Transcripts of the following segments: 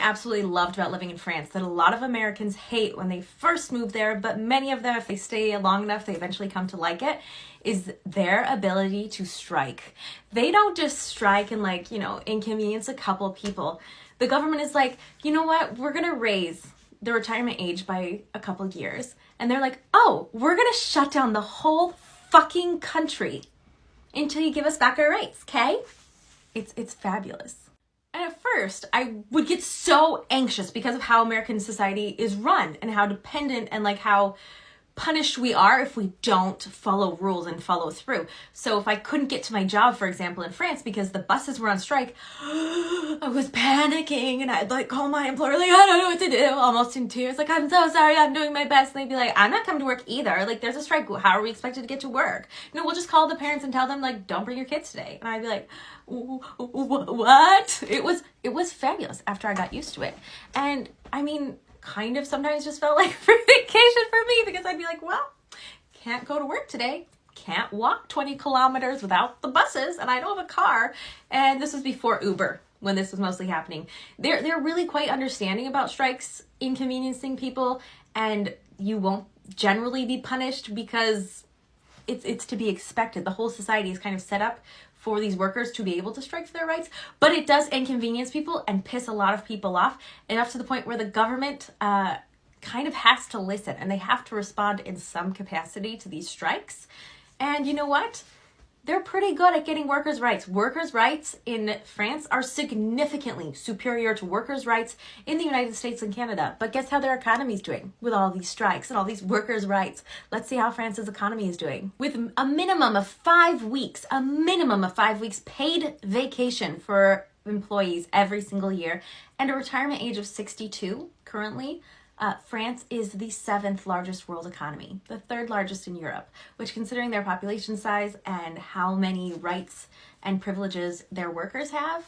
absolutely loved about living in France that a lot of Americans hate when they first move there, but many of them, if they stay long enough, they eventually come to like it, is their ability to strike. They don't just strike and inconvenience a couple people. The government is like, you know what, we're gonna raise the retirement age by a couple years. And they're like, oh, we're gonna shut down the whole fucking country until you give us back our rights, okay? It's fabulous. And at first, I would get so anxious because of how American society is run and how dependent and how punished we are if we don't follow rules and follow through. So if I couldn't get to my job, for example, in France because the buses were on strike, I was panicking and I'd call my employer I don't know what to do, almost in tears, I'm so sorry, I'm doing my best. And they'd be like, I'm not coming to work either. There's a strike. How are we expected to get to work? We'll just call the parents and tell them don't bring your kids today. And I'd be like, what? It was fabulous after I got used to it. And I mean, kind of sometimes just felt like free vacation for me because I'd be like, well, can't go to work today. Can't walk 20 kilometers without the buses and I don't have a car. And this was before Uber when this was mostly happening. They're really quite understanding about strikes inconveniencing people, and you won't generally be punished because it's to be expected. The whole society is kind of set up for these workers to be able to strike for their rights, but it does inconvenience people and piss a lot of people off, enough to the point where the government kind of has to listen and they have to respond in some capacity to these strikes. And you know what? They're pretty good at getting workers' rights. Workers' rights in France are significantly superior to workers' rights in the United States and Canada. But guess how their economy is doing with all these strikes and all these workers' rights? Let's see how France's economy is doing. With a minimum of 5 weeks paid vacation for employees every single year and a retirement age of 62 currently, France is the 7th largest world economy, the 3rd largest in Europe, which, considering their population size and how many rights and privileges their workers have,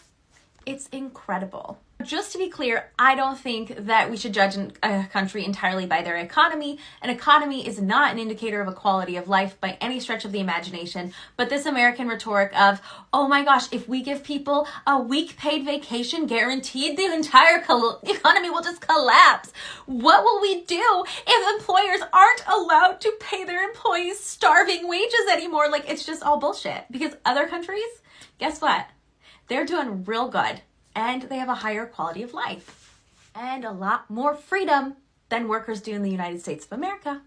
it's incredible. Just to be clear, I don't think that we should judge a country entirely by their economy. An economy is not an indicator of a quality of life by any stretch of the imagination, but this American rhetoric of, oh my gosh, if we give people a week paid vacation guaranteed, the entire economy will just collapse. What will we do if employers aren't allowed to pay their employees starving wages anymore? It's just all bullshit. Because other countries, guess what? They're doing real good. And they have a higher quality of life and a lot more freedom than workers do in the United States of America.